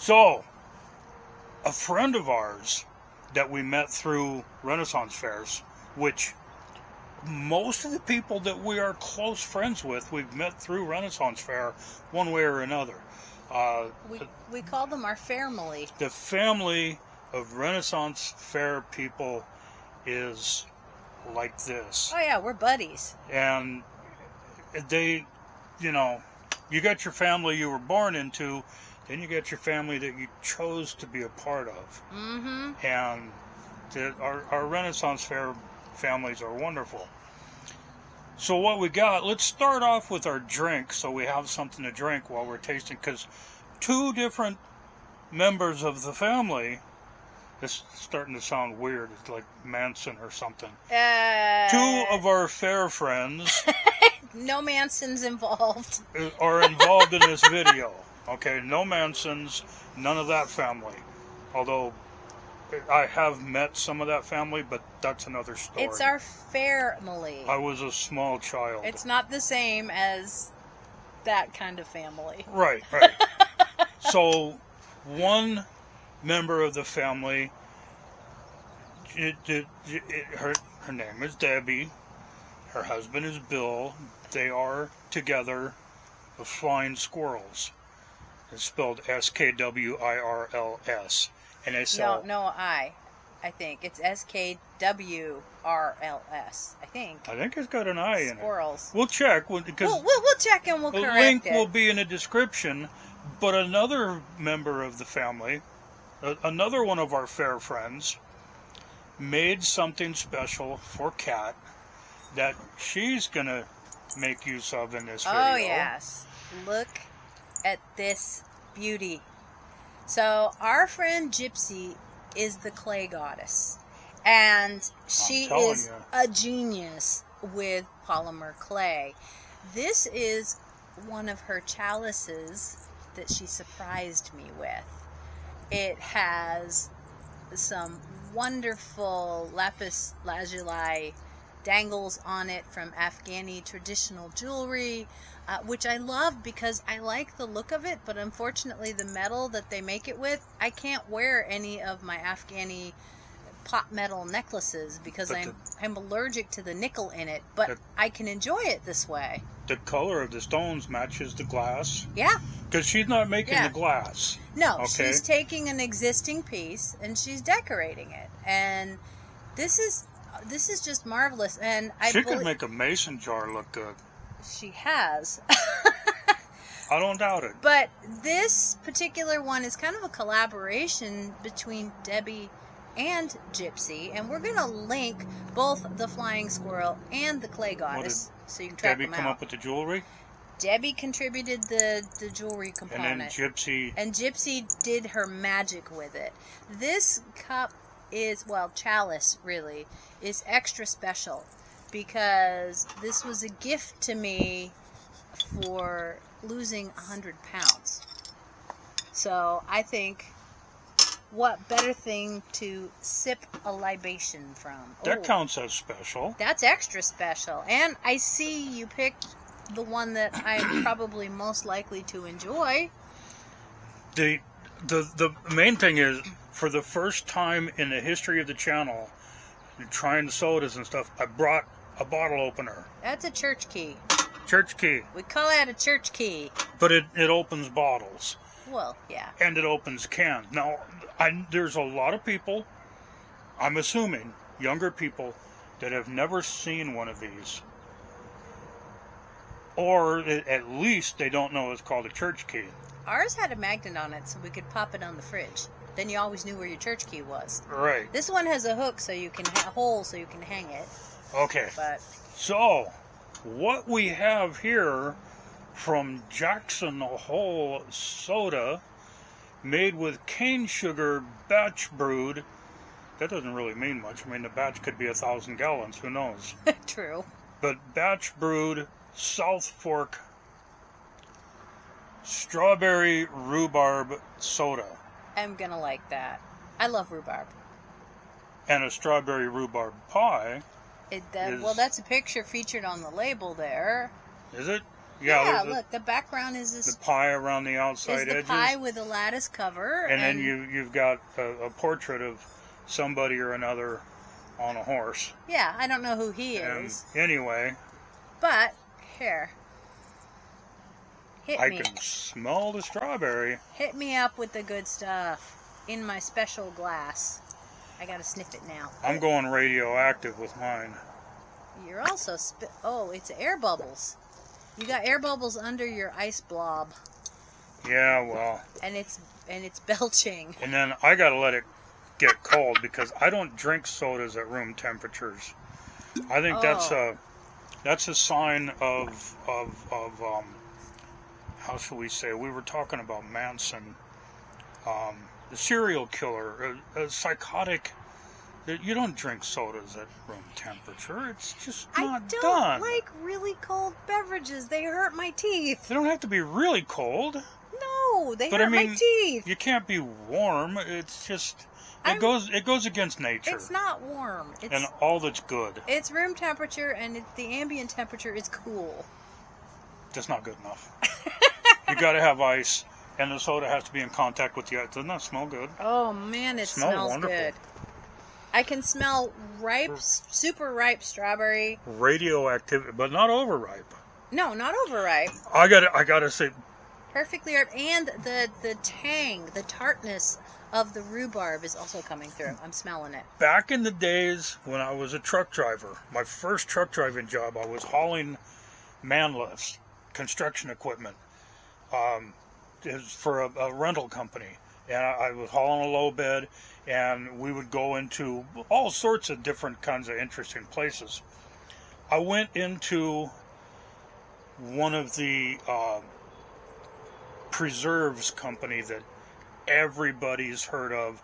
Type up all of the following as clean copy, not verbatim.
So, a friend of ours that we met through Renaissance fairs, which most of the people that we are close friends with, we've met through Renaissance fair one way or another. We call them our family. The family of Renaissance fair people is like this. Oh yeah, we're buddies. And they, you know, you got your family you were born into, then you got your family that you chose to be a part of. Mm-hmm. And our Renaissance fair families are wonderful. So what we got, let's start off with our drink so we have something to drink while we're tasting, because two different members of the family, this is starting to sound weird, it's like Manson or something. Two of our fair friends no Mansons involved. Are involved in this video. Okay, no Mansons, none of that family. Although I have met some of that family, but that's another story. It's our family. I was a small child. It's not the same as that kind of family. Right. So, one member of the family, her name is Debbie. Her husband is Bill. They are together the Flying Squirrels. It's spelled SKWIRLS. And they sell... I think. It's SKWRLS, I think. I think it's got an I in it. Squirrels. We'll check. Because we'll check and we'll correct it. The link will be in the description. But another member of the family, another one of our fair friends, made something special for Kat that she's going to make use of in this video. Oh, yes. Look at this beauty. So, our friend Gypsy is the clay goddess. And she is a genius with polymer clay. This is one of her chalices that she surprised me with. It has some wonderful lapis lazuli dangles on it from Afghani traditional jewelry, which I love because I like the look of it, but unfortunately the metal that they make it with, I can't wear any of my Afghani pot metal necklaces because I'm allergic to the nickel in it, but I can enjoy it this way. The color of the stones matches the glass. Yeah. Because she's not making the glass. No, okay? She's taking an existing piece and she's decorating it. And this is just marvelous. And she could make a mason jar look good. She has. I don't doubt it. But this particular one is kind of a collaboration between Debbie and Gypsy, and we're going to link both the Flying Squirrel and the Clay Goddess so you can track them out. Debbie come up with the jewelry? Debbie contributed the jewelry component. And Gypsy did her magic with it. This cup is, well, chalice really, is extra special because this was a gift to me for losing 100 pounds. So I think, what better thing to sip a libation from? That counts as special. That's extra special. And I see you picked the one that I'm probably most likely to enjoy. The main thing is, for the first time in the history of the channel, trying sodas and stuff, I brought a bottle opener. That's a church key. Church key. We call that a church key. But it opens bottles. Well, yeah. And it opens cans. Now, there's a lot of people, I'm assuming, younger people, that have never seen one of these. Or at least they don't know it's called a church key. Ours had a magnet on it so we could pop it on the fridge. Then you always knew where your church key was. Right. This one has a hook so you can hole so you can hang it. Okay. So, what we have here from Jackson Hole Soda, made with cane sugar, batch brewed. That doesn't really mean much. I mean, the batch could be 1,000 gallons. Who knows? True. But batch brewed South Fork strawberry rhubarb soda. I'm gonna like that. I love rhubarb. And a strawberry rhubarb pie. Well, that's a picture featured on the label there. Is it? Yeah, look, the background is the pie around the outside edges. Pie with a lattice cover. And then you've got a portrait of somebody or another on a horse. Yeah, I don't know who he is. Anyway. But, here. Hit me. I can smell the strawberry. Hit me up with the good stuff in my special glass. I gotta sniff it now. I'm going radioactive with mine. You're also oh, it's air bubbles. You got air bubbles under your ice blob. Yeah, well. And it's belching. And then I gotta let it get cold because I don't drink sodas at room temperatures. I think that's a sign of how shall we say? We were talking about Manson, the serial killer, a psychotic. You don't drink sodas at room temperature. It's just not done. I don't like really cold beverages. They hurt my teeth. They don't have to be really cold. No, they hurt my teeth. You can't be warm. It's just it goes against nature. It's not warm. And all that's good. It's room temperature, and the ambient temperature is cool. That's not good enough. You got to have ice, and the soda has to be in contact with the ice. Doesn't that smell good? Oh man, it smells wonderful. Good. I can smell super ripe strawberry. Radioactive, but not overripe. No, not overripe. I gotta say, perfectly ripe, and the tang, the tartness of the rhubarb is also coming through. I'm smelling it. Back in the days when I was a truck driver, my first truck driving job, I was hauling man lifts, construction equipment, for a rental company. And I was hauling a low bed, and we would go into all sorts of different kinds of interesting places. I went into one of the preserves company that everybody's heard of,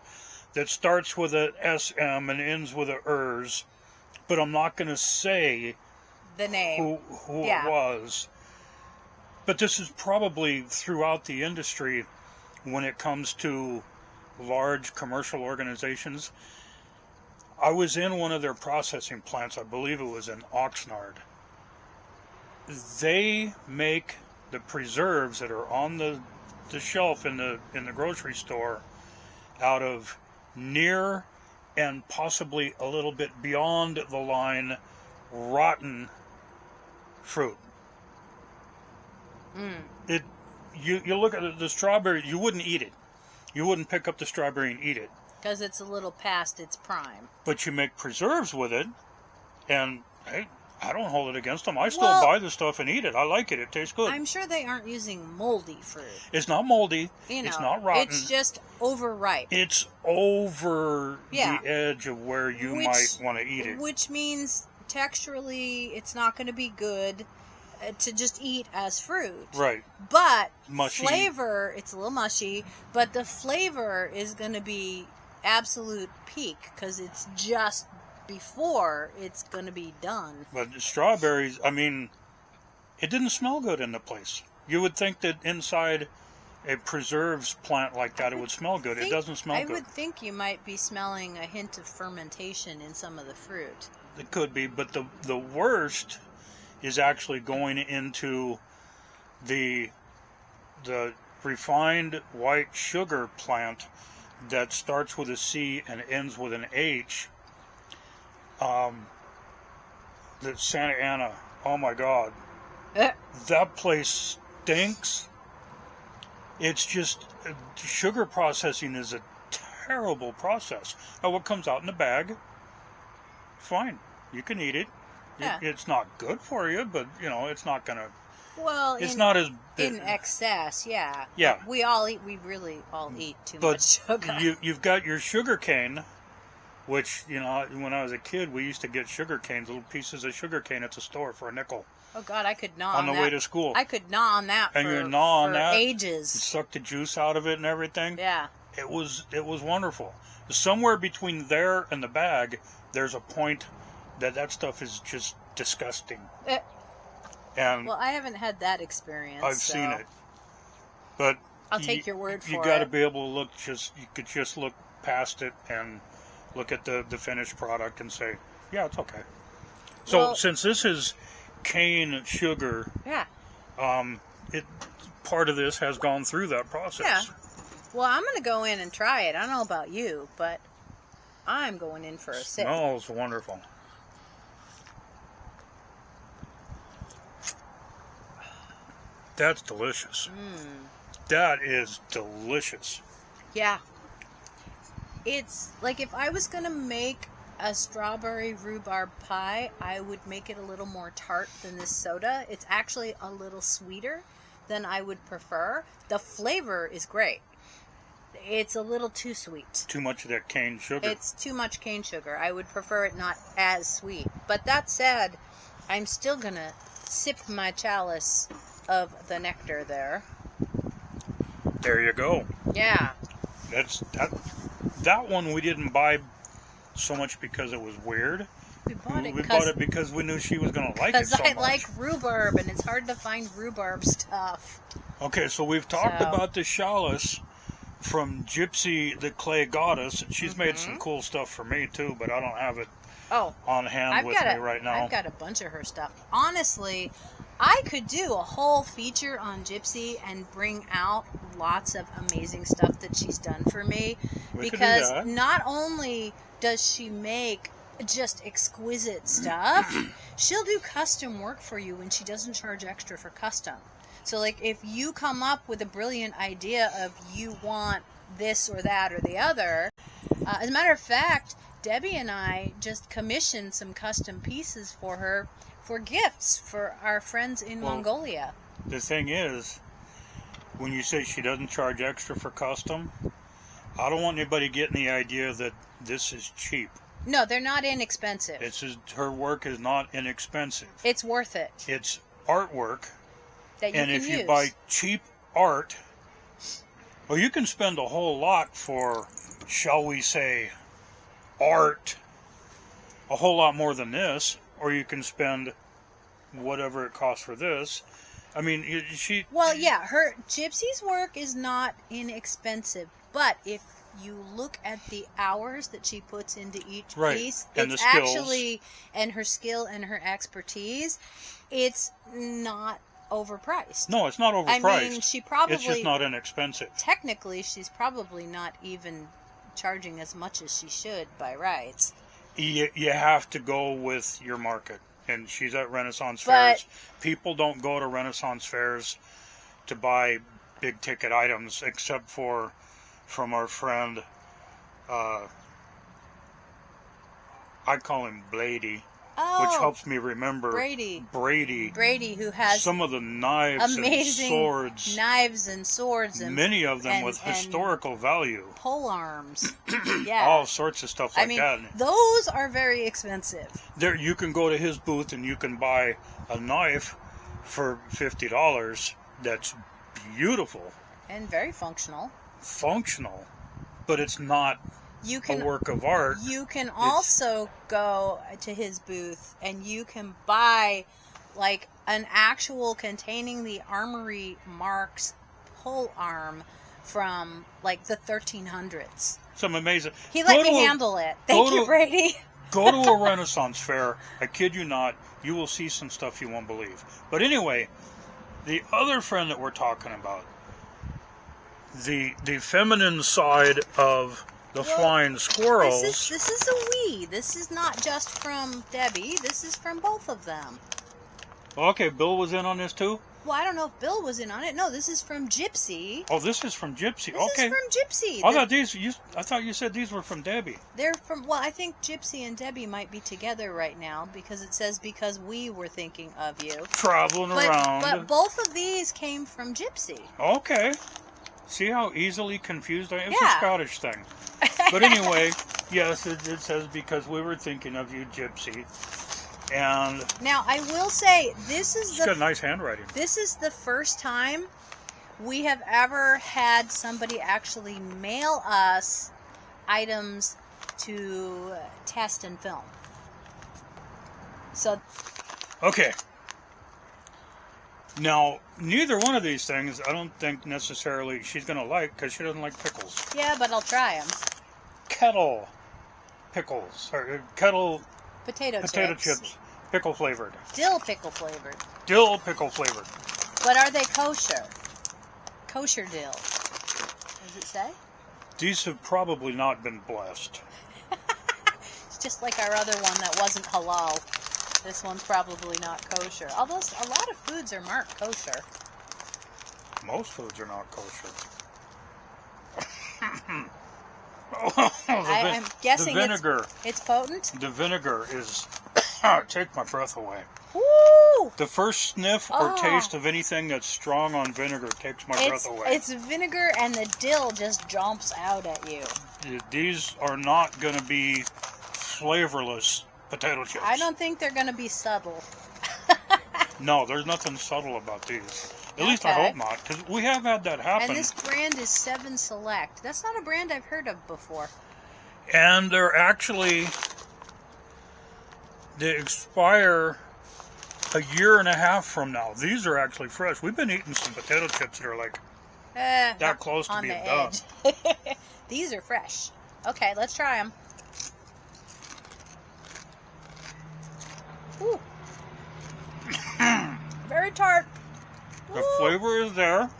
that starts with a SM and ends with a ERS, but I'm not going to say the name who it was. But this is probably throughout the industry. When it comes to large commercial organizations, I was in one of their processing plants. I believe it was in Oxnard. They make the preserves that are on the shelf in the grocery store out of near and possibly a little bit beyond the line rotten fruit. You look at the strawberry, you wouldn't eat it. You wouldn't pick up the strawberry and eat it. Because it's a little past its prime. But you make preserves with it, and hey, I don't hold it against them. I still buy the stuff and eat it. I like it. It tastes good. I'm sure they aren't using moldy fruit. It's not moldy. It's not rotten. It's just overripe. It's over the edge of where you might want to eat it. Which means texturally it's not going to be good to just eat as fruit. Right. But mushy. Flavor, it's a little mushy, but the flavor is going to be absolute peak because it's just before it's going to be done. But the strawberries, I mean, it didn't smell good in the place. You would think that inside a preserves plant like that it would smell good. It doesn't smell good. I would think you might be smelling a hint of fermentation in some of the fruit. It could be, but the worst is actually going into the refined white sugar plant that starts with a C and ends with an H. The Santa Ana. Oh my God. That place stinks. It's just, sugar processing is a terrible process. Now, what comes out in the bag, fine. You can eat it. Yeah. It's not good for you, but, it's not going to... Well, it's not as... in excess, yeah. Yeah. We really all eat too much sugar. You've got your sugar cane, which, when I was a kid, we used to get sugar canes, little pieces of sugar cane at the store for a nickel. Oh, God, I could gnaw on the way to school. I could gnaw on that for ages. You suck the juice out of it and everything. Yeah. It was wonderful. Somewhere between there and the bag, there's a point that stuff is just disgusting. And well, I haven't had that experience. I've seen it. But I'll take your word for it. You got to be able to look, you could just look past it and look at the finished product and say, yeah, it's okay. So since this is cane sugar, it part of this has gone through that process. Yeah. Well, I'm going to go in and try it. I don't know about you, but I'm going in for a sip. Smells wonderful. That's delicious. That is delicious. Yeah. It's like if I was going to make a strawberry rhubarb pie, I would make it a little more tart than this soda. It's actually a little sweeter than I would prefer. The flavor is great. It's a little too sweet. Too much of that cane sugar. It's too much cane sugar. I would prefer it not as sweet. But that said, I'm still going to sip my chalice of the nectar there. There you go. Yeah. That one we didn't buy so much because it was weird. We bought it because we knew she was going to like it so much. Because I like rhubarb, and it's hard to find rhubarb stuff. Okay, so we've talked about the chalice from Gypsy, the clay goddess. She's made some cool stuff for me, too, but I don't have it on hand with me right now. I've got a bunch of her stuff. Honestly, I could do a whole feature on Gypsy and bring out lots of amazing stuff that she's done for me. Because not only does she make just exquisite stuff, she'll do custom work for you when she doesn't charge extra for custom. So, like, if you come up with a brilliant idea of you want this or that or the other, as a matter of fact, Debbie and I just commissioned some custom pieces for her for gifts for our friends in Mongolia. The thing is, when you say she doesn't charge extra for custom, I don't want anybody getting the idea that this is cheap. No, they're not inexpensive. Her work is not inexpensive. It's worth it. It's artwork. That you and can if use. you buy cheap art, well, you can spend a whole lot for, shall we say, art, a whole lot more than this, or you can spend whatever it costs for this. I mean, her Gypsy's work is not inexpensive, but if you look at the hours that she puts into each piece, and it's actually, and her skill and her expertise, it's not overpriced. No, it's not overpriced. I mean, it's just not inexpensive. Technically, she's probably not even charging as much as she should by rights. You have to go with your market, and she's at Renaissance fairs. People don't go to Renaissance fairs to buy big ticket items, except from our friend, I call him Blady. Which helps me remember Brady, who has some of the knives amazing and swords, and many of them with historical value, pole arms, all sorts of stuff like that. Those are very expensive. There, you can go to his booth and you can buy a knife for $50. That's beautiful and very functional, but it's not a work of art. You can also go to his booth and you can buy like an actual containing the armory marks pole arm from like the 1300s. Some amazing. He let me handle it. Thank you, Brady. Go to a Renaissance fair. I kid you not. You will see some stuff you won't believe. But anyway, the other friend that we're talking about, the feminine side of the flying squirrels. This is a we. This is not just from Debbie. This is from both of them. Okay, Bill was in on this too? Well, I don't know if Bill was in on it. No, this is from Gypsy. Oh, this is from Gypsy. This is from Gypsy. I thought you said these were from Debbie. They're from. Well, I think Gypsy and Debbie might be together right now because it says because we were thinking of you. Traveling around. But both of these came from Gypsy. Okay. See how easily confused I am? It's a Scottish thing. But anyway, yes, it says because we were thinking of you, Gypsy. And now I will say she's got nice handwriting. This is the first time we have ever had somebody actually mail us items to test and film. So okay. Now, neither one of these things I don't think necessarily she's going to like because she doesn't like pickles. Yeah, but I'll try them. Kettle pickles. Or kettle potato chips. Pickle flavored. Dill pickle flavored. Dill pickle flavored. But are they kosher? Kosher dill. Does it say? These have probably not been blessed. It's just like our other one that wasn't halal. This one's probably not kosher. Although a lot of foods are marked kosher. Most foods are not kosher. I'm guessing the vinegar. It's potent? The vinegar is... take my breath away. Woo! The first sniff or taste of anything that's strong on vinegar takes my breath away. It's vinegar and the dill just jumps out at you. These are not going to be flavorless potato chips. I don't think they're going to be subtle. No, there's nothing subtle about these. At least I hope not, because we have had that happen. And this brand is 7 Select. That's not a brand I've heard of before. And they're actually... they expire a year and a half from now. These are actually fresh. We've been eating some potato chips that are like that close to being done. These are fresh. Okay, let's try them. Ooh. Very tart. The flavor is there.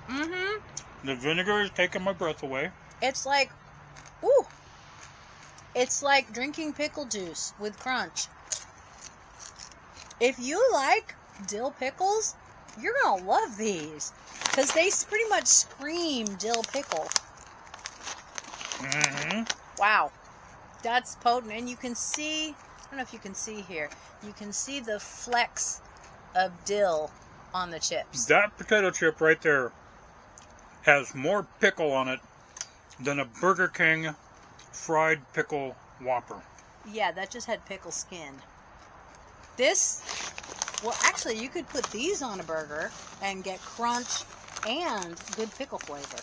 Mm-hmm. The vinegar is taking my breath away. It's like, ooh. It's like drinking pickle juice with crunch. If you like dill pickles, you're going to love these. Because they pretty much scream dill pickle. Mm-hmm. Wow. That's potent. And you can see, I don't know if you can see here, you can see the flecks of dill on the chips. That potato chip right there has more pickle on it than a Burger King fried pickle Whopper. Yeah, that just had pickle skin. This, well, actually, you could put these on a burger and get crunch and good pickle flavor.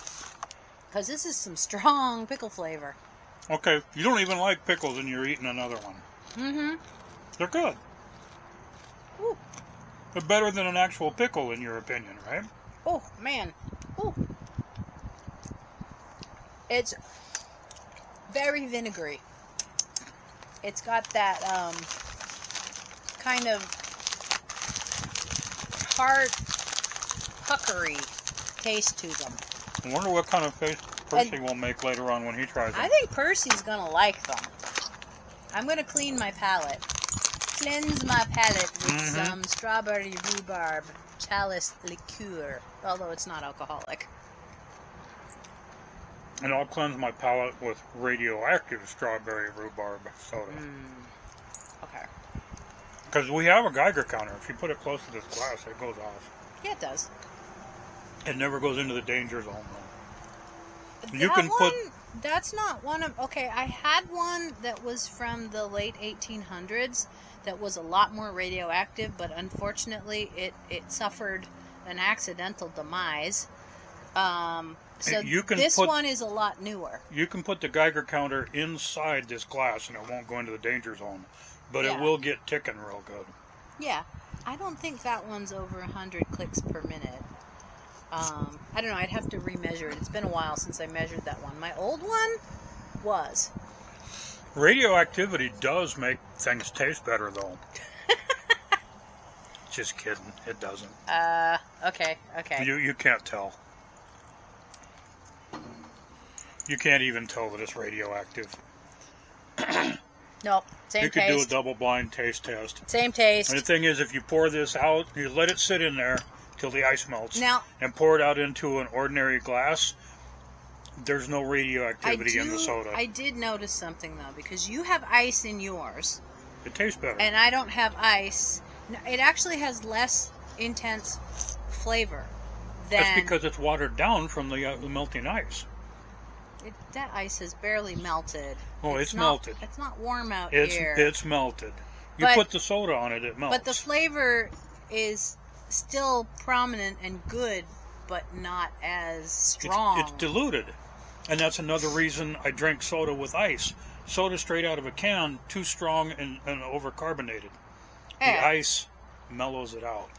Because this is some strong pickle flavor. Okay, you don't even like pickles and you're eating another one. Mm-hmm. They're good. Ooh. They're better than an actual pickle, in your opinion, right? Oh, man. Ooh. It's very vinegary. It's got that kind of tart, puckery taste to them. I wonder what kind of face Percy will make later on when he tries them. I think Percy's going to like them. I'm going to clean my palate. Cleanse my palate with some strawberry rhubarb chalice liqueur, although it's not alcoholic. And I'll cleanse my palate with radioactive strawberry rhubarb soda. Okay. Because we have a Geiger counter. If you put it close to this glass, it goes off. Yeah, it does. It never goes into the danger zone, though. You can put... That's not one of... Okay, I had one that was from the late 1800s that was a lot more radioactive, but unfortunately it suffered an accidental demise. So this one is a lot newer. You can put the Geiger counter inside this glass and it won't go into the danger zone. But it will get ticking real good. Yeah. I don't think that one's over 100 clicks per minute. I don't know. I'd have to remeasure it. It's been a while since I measured that one. My old one was. Radioactivity does make things taste better, though. Just kidding. It doesn't. Okay. You can't tell. You can't even tell that it's radioactive. Nope. Same taste. You could do a double-blind taste test. Same taste. And the thing is, if you pour this out, you let it sit in there till the ice melts, now, and pour it out into an ordinary glass, there's no radioactivity in the soda. I did notice something, though, because you have ice in yours. It tastes better. And I don't have ice. It actually has less intense flavor than... That's because it's watered down from the melting ice. That ice has barely melted. Oh, it's melted. It's not warm out here. It's melted. You put the soda on it, it melts. But the flavor is still prominent and good, but not as strong. It's diluted. And that's another reason I drink soda with ice. Soda straight out of a can, too strong and overcarbonated. The ice mellows it out.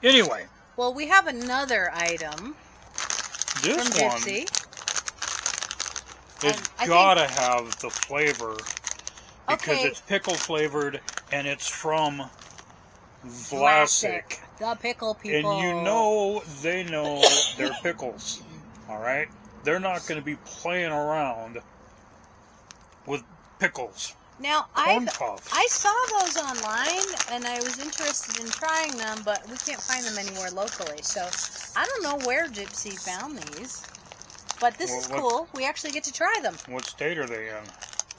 Anyway. Well, we have another item from Gypsy. It's gotta have the flavor because it's pickle flavored and it's from Vlasic. The pickle people. And you know they know their pickles. All right? They're not going to be playing around with pickles. Now, Corn puffs. I saw those online, and I was interested in trying them, but we can't find them anywhere locally. So I don't know where Gypsy found these. But this is cool. We actually get to try them. What state are they in?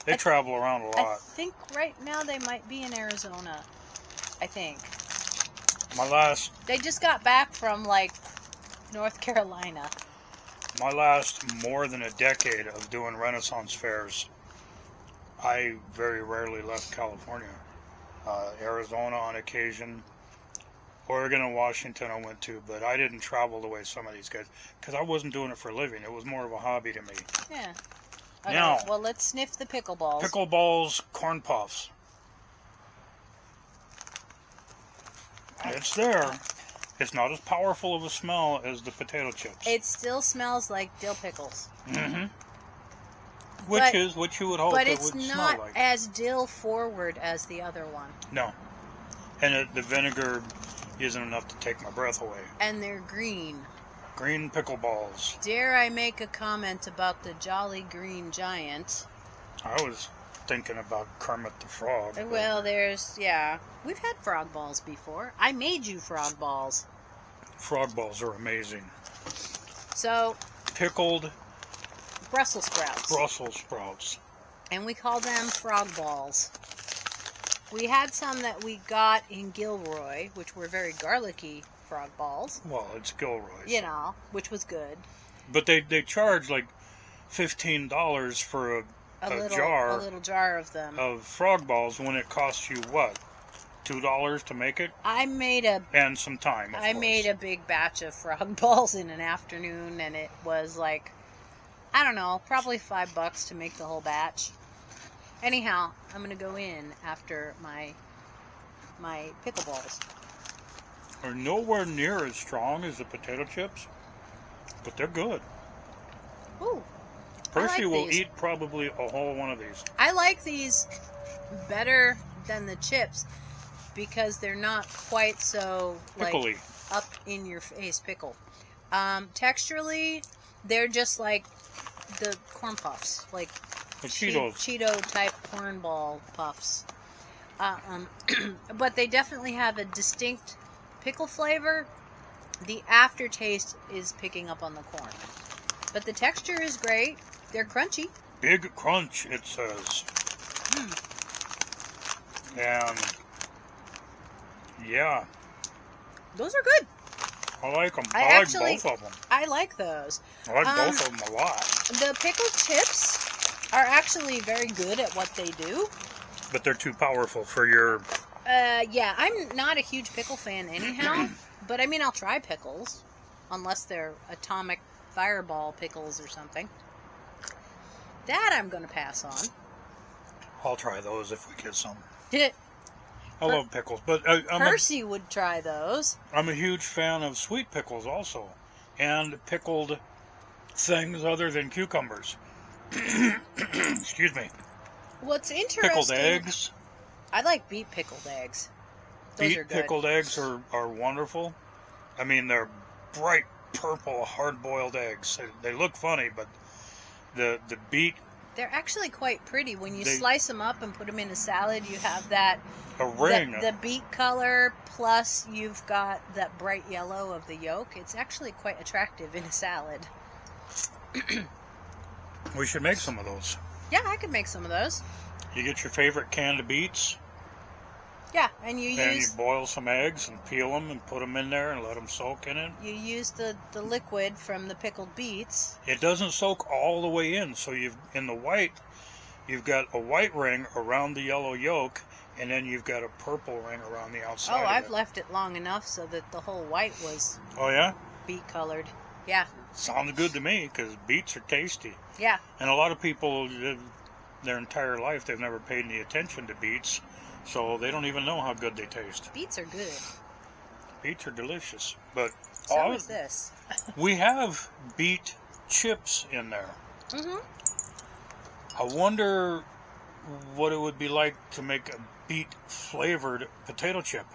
They travel around a lot. I think right now they might be in Arizona. I think. They just got back from, like, North Carolina. My last more than a decade of doing Renaissance fairs, I very rarely left California. Arizona on occasion. Oregon and Washington I went to, but I didn't travel the way some of these guys, because I wasn't doing it for a living. It was more of a hobby to me. Yeah. Okay, now, well, let's sniff the pickle balls. Pickle balls, corn puffs. It's there. It's not as powerful of a smell as the potato chips. It still smells like dill pickles. Mm-hmm. Which is what you would hope it would smell like. But it's not as dill forward as the other one. No. And the vinegar isn't enough to take my breath away. And they're green. Green pickle balls. Dare I make a comment about the Jolly Green Giant? I was thinking about Kermit the Frog. Well, we've had frog balls before. I made you frog balls. Frog balls are amazing. So, pickled Brussels sprouts. Brussels sprouts. And we call them frog balls. We had some that we got in Gilroy, which were very garlicky frog balls. Well, it's Gilroy's. You know, which was good. But they charge like $15 for a little jar of them. Of frog balls when it costs you what? $2 to make it? And some time, of course. I made a big batch of frog balls in an afternoon, and it was like, I don't know, probably $5 to make the whole batch. Anyhow, I'm going to go in after my pickle balls. They're nowhere near as strong as the potato chips, but they're good. Ooh. Percy will eat probably a whole one of these. I like these better than the chips because they're not quite so pickly, up in your face pickle. Texturally, they're just like the corn puffs, like Cheetos. Cheeto type corn ball puffs. But they definitely have a distinct pickle flavor. The aftertaste is picking up on the corn. But the texture is great. They're crunchy. Big crunch, it says. And yeah. Those are good. I like them. I like both of them. I like those. I like both of them a lot. The pickle chips are actually very good at what they do. But they're too powerful for your... Yeah, I'm not a huge pickle fan anyhow. But I mean, I'll try pickles. Unless they're atomic fireball pickles or something. That I'm going to pass on. I'll try those if we get some. I love pickles, but Percy would try those. I'm a huge fan of sweet pickles also, and pickled things other than cucumbers. Excuse me. What's interesting? Pickled eggs. I like beet pickled eggs. Those are good. Pickled eggs are wonderful. I mean, they're bright purple hard-boiled eggs. They look funny, but the beet. They're actually quite pretty. When you slice them up and put them in a salad, you have that a ring. The beet color, plus you've got that bright yellow of the yolk. It's actually quite attractive in a salad. We should make some of those. Yeah, I could make some of those. You get your favorite canned beets. Yeah, and you boil some eggs and peel them and put them in there and let them soak in it. You use the liquid from the pickled beets. It doesn't soak all the way in, so you've got a white ring around the yellow yolk, and then you've got a purple ring around the outside. Oh, I've left it long enough so that the whole white was. Oh yeah. Beet colored. Yeah. Sounds good to me because beets are tasty. Yeah. And a lot of people their entire life they've never paid any attention to beets. So they don't even know how good they taste. Beets are good. Beets are delicious. But so is this. We have beet chips in there. Mm-hmm. I wonder what it would be like to make a beet flavored potato chip.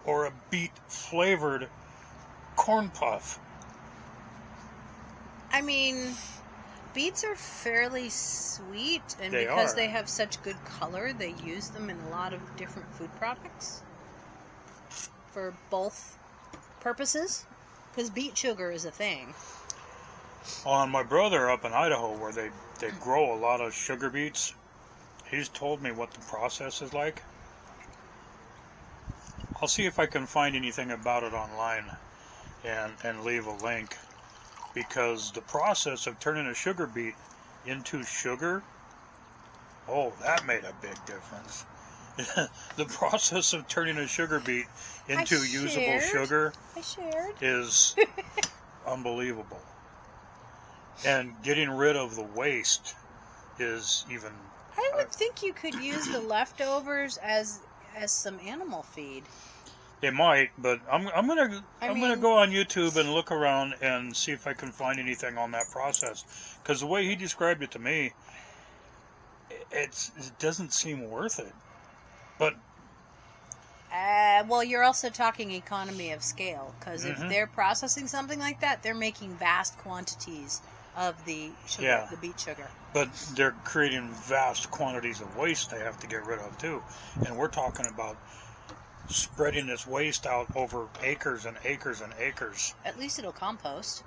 or a beet flavored corn puff. I mean, beets are fairly sweet, and They because are. they have such good color, they use them in a lot of different food products for both purposes. Because beet sugar is a thing. On my brother up in Idaho, where they grow a lot of sugar beets, he's told me what the process is like. I'll see if I can find anything about it online and leave a link, because the process of turning a sugar beet into sugar, oh, that made a big difference. The process of turning a sugar beet into usable sugar is unbelievable. And getting rid of the waste is even... I would think you could use the leftovers as some animal feed. They might, but I'm gonna go on YouTube and look around and see if I can find anything on that process. Because the way he described it to me, it doesn't seem worth it. But well, you're also talking economy of scale, because if they're processing something like that, they're making vast quantities of the sugar, the beet sugar. But they're creating vast quantities of waste they have to get rid of too, and we're talking about spreading this waste out over acres and acres and acres. At least it'll compost.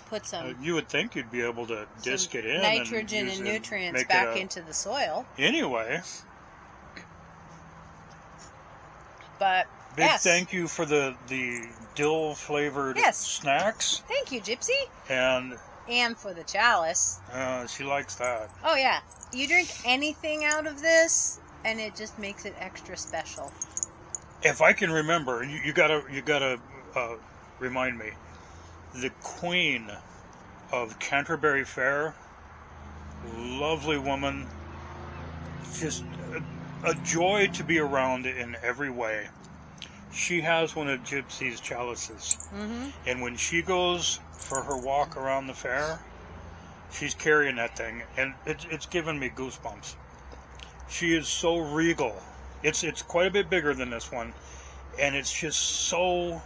Put some. You would think you'd be able to disc it in, nitrogen and nutrients back into the soil. Anyway. But big thank you for the dill flavored snacks. Thank you, Gypsy. And for the chalice. She likes that. Oh yeah, you drink anything out of this, and it just makes it extra special. If I can remember, you gotta remind me. The Queen of Canterbury Fair, lovely woman, just a joy to be around in every way. She has one of Gypsy's chalices, and when she goes for her walk around the fair, she's carrying that thing, and it's giving me goosebumps. She is so regal. It's quite a bit bigger than this one, and it's just so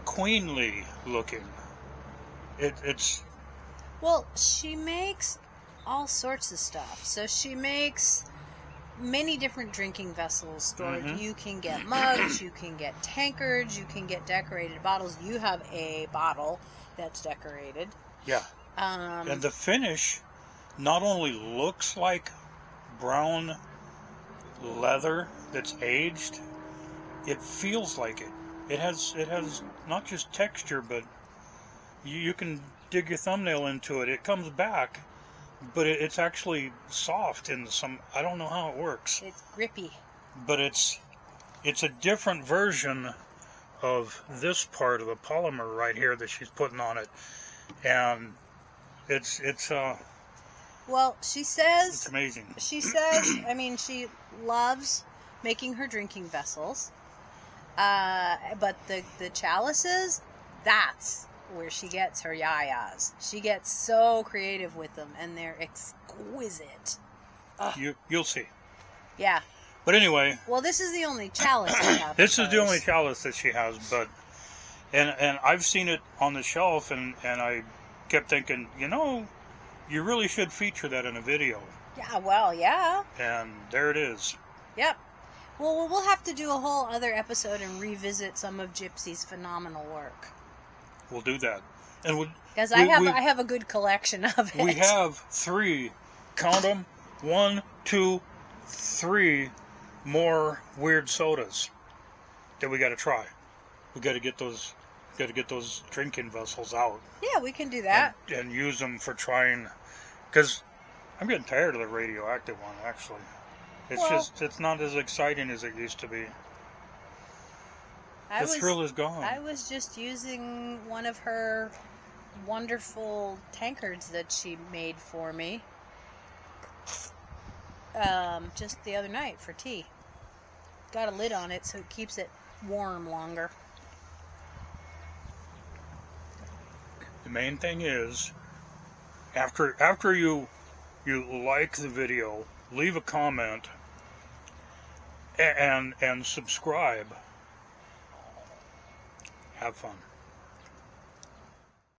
queenly looking. Well, she makes all sorts of stuff. So she makes many different drinking vessels stored. You can get mugs, you can get tankards, you can get decorated bottles. You have a bottle that's decorated. Yeah. And the finish not only looks like brown leather that's aged, it feels like it. It has not just texture, but you can dig your thumbnail into it. It comes back, but it's actually soft in some. I don't know how it works. It's grippy. But it's a different version of this part of the polymer right here that she's putting on it, and it's well, she says it's amazing. She says, I mean, she loves making her drinking vessels. But the chalices, that's where she gets her yayas. She gets so creative with them, and they're exquisite. You'll see. Yeah. But anyway. Well, this is the only chalice I have. This is the only chalice that she has, but and I've seen it on the shelf, and I kept thinking, you really should feature that in a video. Yeah. Well, yeah. And there it is. Yep. Well, we'll have to do a whole other episode and revisit some of Gypsy's phenomenal work. We'll do that. And because I have a good collection of it. We have 3, count them, 1, 2, 3 more weird sodas that we got to try. We got to get those drinking vessels out. Yeah, we can do that. And use them for trying, because I'm getting tired of the radioactive one, actually. It's not as exciting as it used to be. The thrill is gone. I was just using one of her wonderful tankards that she made for me just the other night for tea. Got a lid on it so it keeps it warm longer. The main thing is, after you like the video, leave a comment and subscribe. Have fun.